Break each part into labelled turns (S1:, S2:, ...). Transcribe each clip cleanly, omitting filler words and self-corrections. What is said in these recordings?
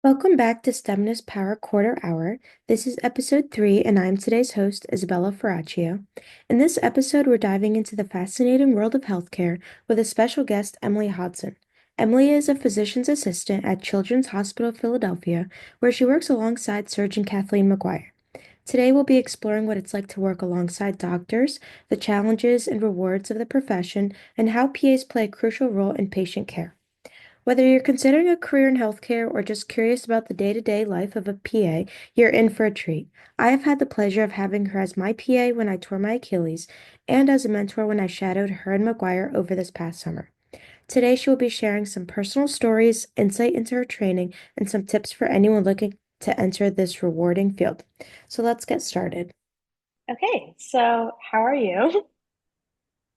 S1: Welcome back to STEMness Power Quarter Hour. This is episode 3, and I'm today's host, Isabella Ferraccio. In this episode, we're diving into the fascinating world of healthcare with a special guest, Emily Hodson. Emily is a physician's assistant at Children's Hospital of Philadelphia, where she works alongside Surgeon Kathleen McGuire. Today, we'll be exploring what it's like to work alongside doctors, the challenges and rewards of the profession, and how PAs play a crucial role in patient care. Whether you're considering a career in healthcare or just curious about the day-to-day life of a PA, you're in for a treat. I have had the pleasure of having her as my PA when I tore my Achilles and as a mentor when I shadowed her and McGuire over this past summer. Today, she will be sharing some personal stories, insight into her training, and some tips for anyone looking to enter this rewarding field. So let's get started.
S2: Okay, so how are you?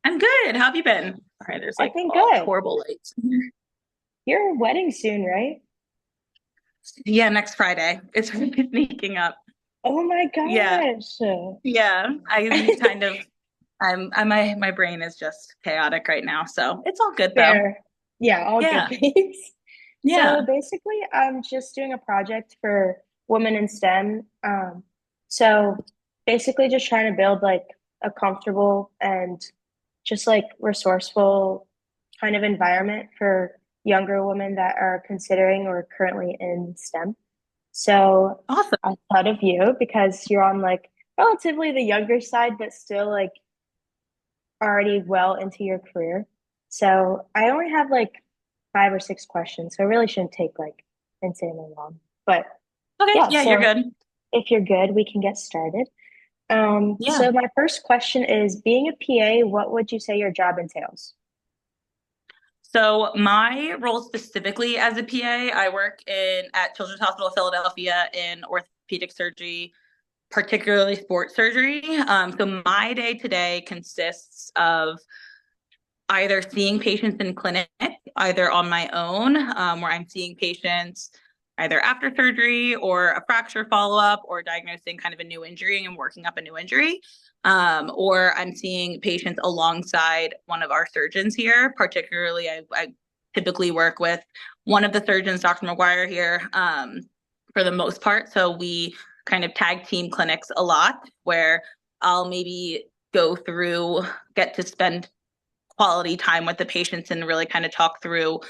S3: I'm good. How have you been? All right, there's
S2: I've
S3: like
S2: been
S3: all
S2: good.
S3: horrible lights.
S2: Your wedding soon, right?
S3: Yeah, next Friday. It's really sneaking up.
S2: Oh my
S3: Yeah,
S2: gosh.
S3: yeah. My brain is just chaotic right now, so it's all good though.
S2: Fair. Yeah, all good
S3: Yeah,
S2: things. So
S3: yeah.
S2: basically, I'm just doing a project for Women in STEM. So basically just trying to build like a comfortable and just like resourceful kind of environment for younger women that are considering or currently in STEM. So
S3: Awesome.
S2: I thought of you because you're on like relatively the younger side, but still like already well into your career. So I only have like 5 or 6 questions, so it really shouldn't take like insanely long. But
S3: Okay,
S2: yeah,
S3: yeah, you're
S2: so
S3: good.
S2: if you're good, we can get started.
S3: Yeah.
S2: So my first question is, being a PA, what would you say your job entails?
S3: So my role specifically as a PA, I work in at Children's Hospital of Philadelphia in orthopedic surgery, particularly sports surgery. So my day to day consists of either seeing patients in clinic, either on my own, where I'm seeing patients either after surgery or a fracture follow up or diagnosing kind of a new injury and working up a new injury. Or I'm seeing patients alongside one of our surgeons here. Particularly, I typically work with one of the surgeons, Dr. McGuire here, for the most part. So we kind of tag team clinics a lot where I'll maybe go through, get to spend quality time with the patients and really kind of talk through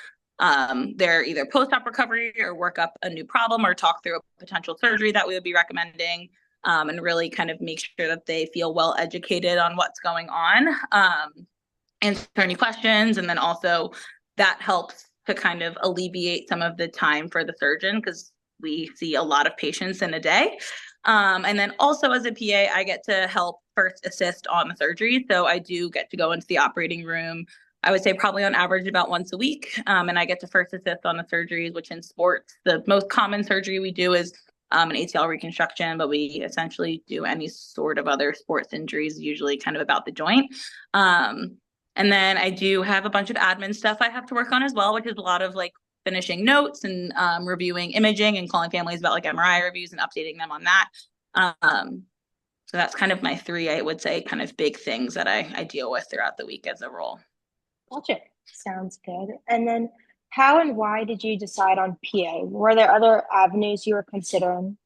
S3: their either post-op recovery or work up a new problem or talk through a potential surgery that we would be recommending, and really kind of make sure that they feel well educated on what's going on, answer any questions, and then also that helps to kind of alleviate some of the time for the surgeon because we see a lot of patients in a day. And then also as a PA, I get to help first assist on the surgery. So I do get to go into the operating room. I would say probably on average about once a week. And I get to first assist on the surgeries, which in sports, the most common surgery we do is an ACL reconstruction, but we essentially do any sort of other sports injuries, usually kind of about the joint. Um, and then I do have a bunch of admin stuff I have to work on as well, which is a lot of like finishing notes and reviewing imaging and calling families about like MRI reviews and updating them on that. Um, so that's kind of my three, I would say, kind of big things that I deal with throughout the week as a role.
S2: Gotcha. Sounds good. And then how and why did you decide on PA? Were there other avenues you were considering?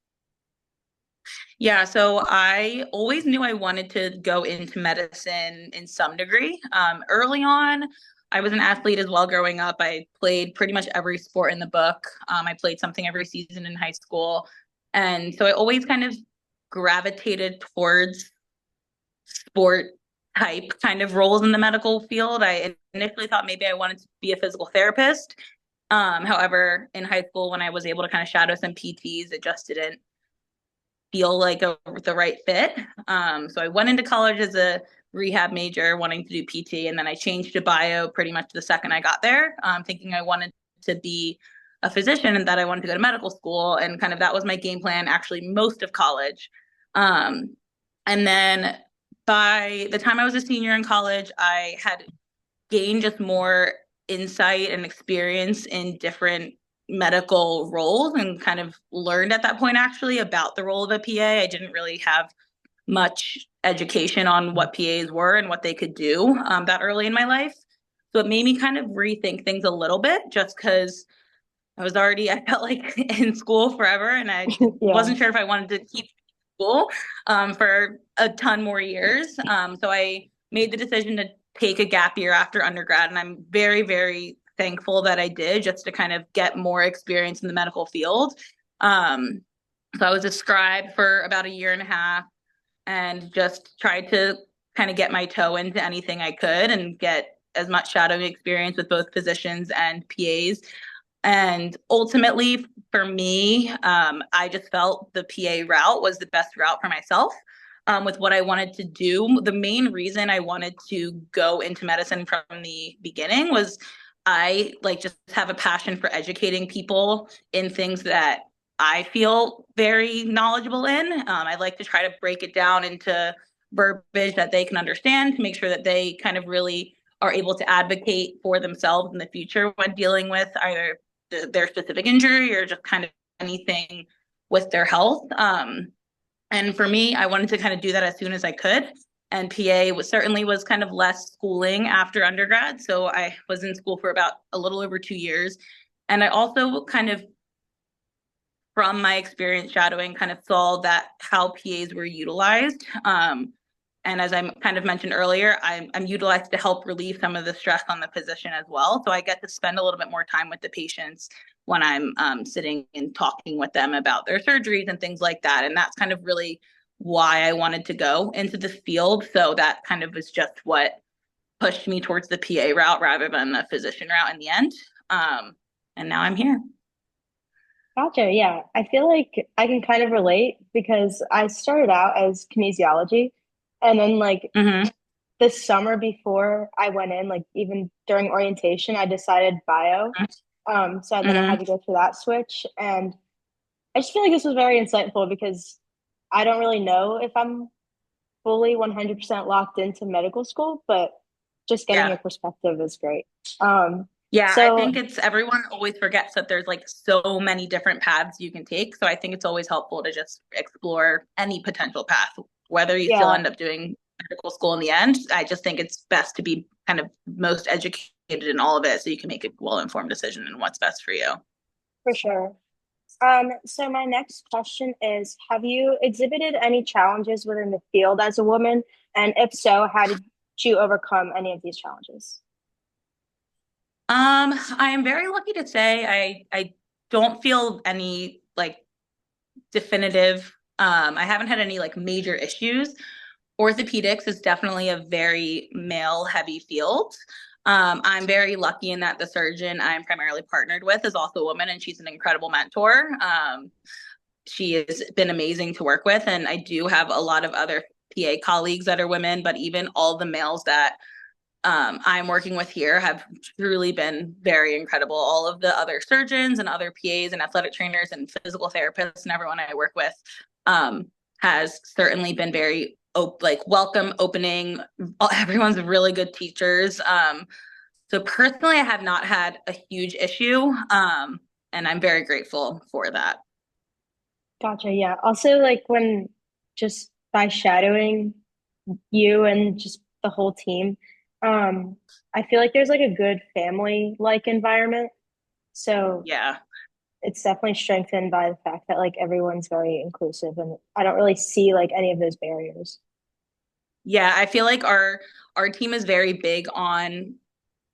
S3: Yeah, so I always knew I wanted to go into medicine in some degree. Early on, I was an athlete as well growing up. I played pretty much every sport in the book. I played something every season in high school. And so I always kind of gravitated towards sport type kind of roles in the medical field. I initially thought maybe I wanted to be a physical therapist. However, in high school, when I was able to kind of shadow some PTs, it just didn't feel like the right fit. So I went into college as a rehab major, wanting to do PT, and then I changed to bio pretty much the second I got there, thinking I wanted to be a physician and that I wanted to go to medical school, and kind of that was my game plan. Actually, most of college, and then by the time I was a senior in college, I had gained just more insight and experience in different medical roles and kind of learned at that point actually about the role of a PA. I didn't really have much education on what PAs were and what they could do that early in my life. So it made me kind of rethink things a little bit just because I was already, I felt like in school forever, and I
S2: Yeah.
S3: wasn't sure if I wanted to keep school for a ton more years. So I made the decision to take a gap year after undergrad, and I'm very, very thankful that I did, just to kind of get more experience in the medical field. Um, so I was a scribe for about a year and a half and just tried to kind of get my toe into anything I could and get as much shadowing experience with both physicians and PAs. And ultimately, for me, I just felt the PA route was the best route for myself with what I wanted to do. The main reason I wanted to go into medicine from the beginning was I like just have a passion for educating people in things that I feel very knowledgeable in. I like to try to break it down into verbiage that they can understand to make sure that they kind of really are able to advocate for themselves in the future when dealing with either their specific injury or just kind of anything with their health. And for me, I wanted to kind of do that as soon as I could. And PA was kind of less schooling after undergrad. So I was in school for about a little over 2 years. And I also kind of, from my experience shadowing, kind of saw that how PAs were utilized. And as I kind of mentioned earlier, I'm utilized to help relieve some of the stress on the physician as well. So I get to spend a little bit more time with the patients when I'm sitting and talking with them about their surgeries and things like that. And that's kind of really why I wanted to go into the field. So that kind of was just what pushed me towards the PA route rather than the physician route in the end. And now I'm here.
S2: Gotcha. Yeah. I feel like I can kind of relate because I started out as kinesiology and then like
S3: Mm-hmm.
S2: the summer before I went in, like even during orientation, I decided bio. So then I had
S3: Mm-hmm.
S2: to go through that switch. And I just feel like this was very insightful because I don't really know if I'm fully 100% locked into medical school, but just getting
S3: Yeah.
S2: your perspective is great. Um,
S3: Yeah, I
S2: so
S3: think it's everyone always forgets that there's like so many different paths you can take. So I think it's always helpful to just explore any potential path, whether you still
S2: yeah,
S3: end up doing medical school in the end. I just think it's best to be kind of most educated in all of it so you can make a well-informed decision in what's best for you.
S2: for sure. So my next question is, have you exhibited any challenges within the field as a woman? And if so, how did you overcome any of these challenges?
S3: I am very lucky to say I don't feel any like definitive I haven't had any like major issues. Orthopedics is definitely a very male heavy field. I'm very lucky in that the surgeon I'm primarily partnered with is also a woman and she's an incredible mentor. She has been amazing to work with. And I do have a lot of other PA colleagues that are women, but even all the males that I'm working with here have truly been very incredible. All of the other surgeons and other PAs and athletic trainers and physical therapists and everyone I work with um, has certainly been very like welcome, opening. Everyone's really good teachers. So personally, I have not had a huge issue, and I'm very grateful for that.
S2: Gotcha. Yeah. Also, like when just by shadowing you and just the whole team, um, I feel like there's like a good family like environment. So
S3: Yeah.
S2: it's definitely strengthened by the fact that like everyone's very inclusive and I don't really see like any of those barriers.
S3: Yeah, I feel like our team is very big on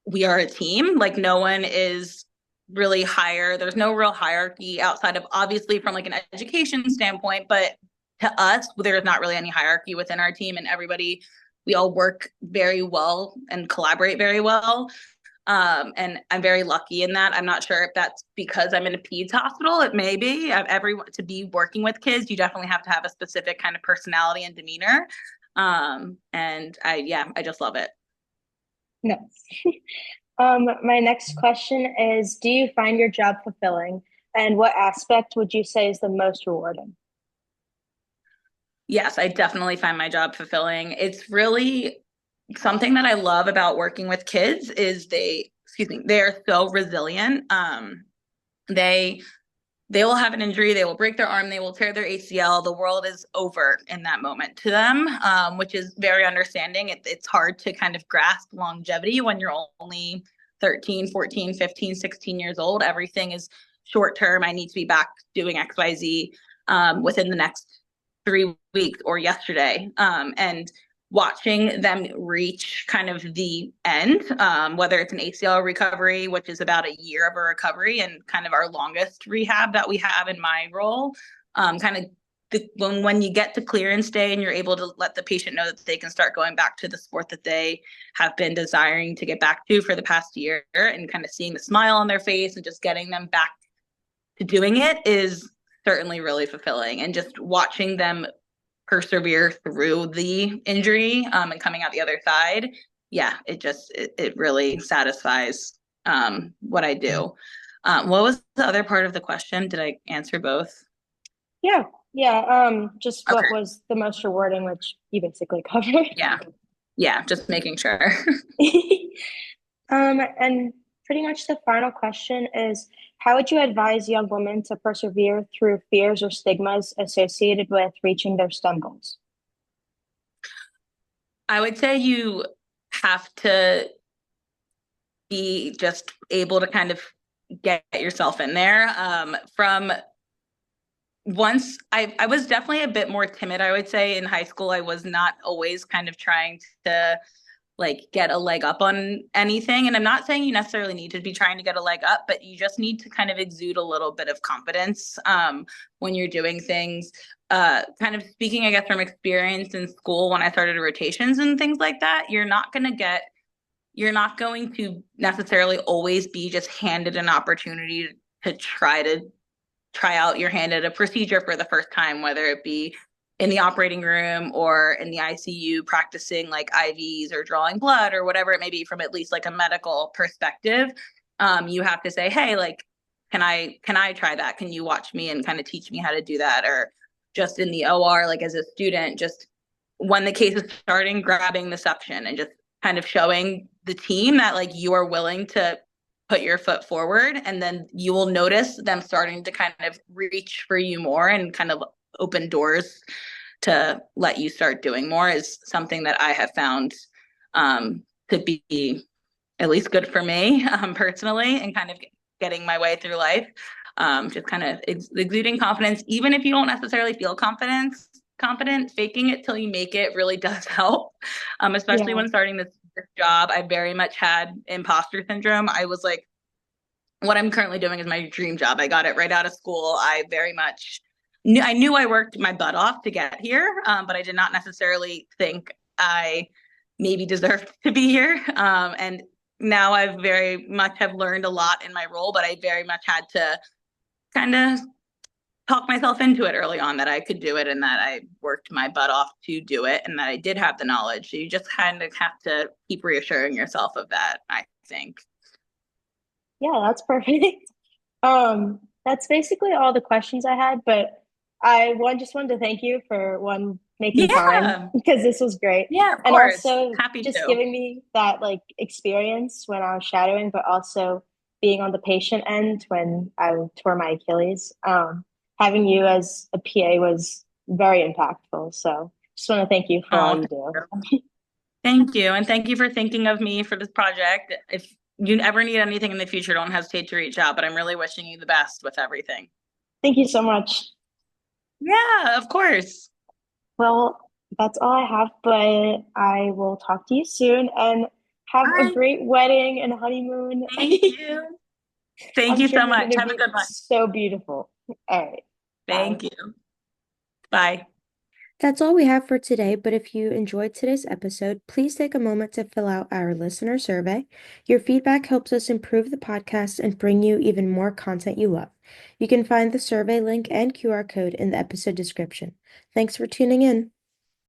S3: we are a team. Like no one is really higher. There's no real hierarchy outside of obviously from like an education standpoint, but to us, there's not really any hierarchy within our team and everybody we all work very well and collaborate very well. And I'm very lucky in that. I'm not sure if that's because I'm in a peds hospital. It may be. Everyone to be working with kids, you definitely have to have a specific kind of personality and demeanor. And yeah, I just love it.
S2: No. My next question is, do you find your job fulfilling? And what aspect would you say is the most rewarding?
S3: Yes, I definitely find my job fulfilling. It's really something that I love about working with kids is excuse me, they are so resilient. They they will have an injury, they will break their arm, they will tear their ACL. The world is over in that moment to them, which is very understanding. It's hard to kind of grasp longevity when you're only 13, 14, 15, 16 years old. Everything is short term, I need to be back doing XYZ within the next 3 weeks or yesterday. And watching them reach kind of the end, whether it's an ACL recovery, which is about a year of a recovery and kind of our longest rehab that we have in my role, kind of when you get to clearance day and you're able to let the patient know that they can start going back to the sport that they have been desiring to get back to for the past year, and kind of seeing the smile on their face and just getting them back to doing it is certainly really fulfilling. And just watching them persevere through the injury and coming out the other side, yeah, it really satisfies what I do. What was the other part of the question? Did I answer both?
S2: Yeah, just what
S3: Okay.
S2: was the most rewarding, which you basically covered.
S3: Yeah, just making sure.
S2: And pretty much the final question is, how would you advise young women to persevere through fears or stigmas associated with reaching their STEM goals?
S3: I would say you have to be just able to kind of get yourself in there. From once I was definitely a bit more timid, I would say. In high school, I was not always kind of trying to like get a leg up on anything. And I'm not saying you necessarily need to be trying to get a leg up, but you just need to kind of exude a little bit of confidence when you're doing things. Kind of speaking, I guess, from experience in school when I started rotations and things like that, you're not going to necessarily always be just handed an opportunity to try out your hand at a procedure for the first time, whether it be in the operating room or in the ICU practicing like IVs or drawing blood or whatever it may be from at least like a medical perspective. You have to say, hey, like, can I try that? Can you watch me and kind of teach me how to do that? Or just in the OR, like as a student, just when the case is starting, grabbing the suction and just kind of showing the team that like you are willing to put your foot forward, and then you will notice them starting to kind of reach for you more and kind of open doors to let you start doing more is something that I have found to be at least good for me personally, and kind of getting my way through life. Just kind of exuding confidence, even if you don't necessarily feel confident, faking it till you make it really does help. Especially
S2: Yeah.
S3: when starting this job, I very much had imposter syndrome. I was like, what I'm currently doing is my dream job. I got it right out of school. I very much knew I worked my butt off to get here, but I did not necessarily think I maybe deserved to be here. And now I've very much have learned a lot in my role, but I very much had to kind of talk myself into it early on that I could do it and that I worked my butt off to do it and that I did have the knowledge. So you just kind of have to keep reassuring yourself of that, I think.
S2: Yeah, that's perfect. That's basically all the questions I had, but just wanted to thank you for making time
S3: Yeah.
S2: because this was great.
S3: Yeah, of
S2: And
S3: course.
S2: also
S3: Happy
S2: just
S3: to.
S2: giving me that like experience when I was shadowing, but also being on the patient end when I tore my Achilles. Having you as a PA was very impactful. So just want to thank you for all
S3: Oh,
S2: you do.
S3: thank you. And thank you for thinking of me for this project. If you ever need anything in the future, don't hesitate to reach out. But I'm really wishing you the best with everything.
S2: Thank you so much.
S3: Yeah, of course.
S2: Well, that's all I have, but I will talk to you soon and have
S3: All
S2: a
S3: right.
S2: great wedding and honeymoon.
S3: Thank you. Thank
S2: I'm
S3: you
S2: sure
S3: so
S2: you're
S3: much.
S2: going to
S3: Have a
S2: be
S3: good one.
S2: so beautiful. All right. Bye.
S3: Thank you. Bye.
S1: That's all we have for today, but if you enjoyed today's episode, please take a moment to fill out our listener survey. Your feedback helps us improve the podcast and bring you even more content you love. You can find the survey link and QR code in the episode description. Thanks for tuning in.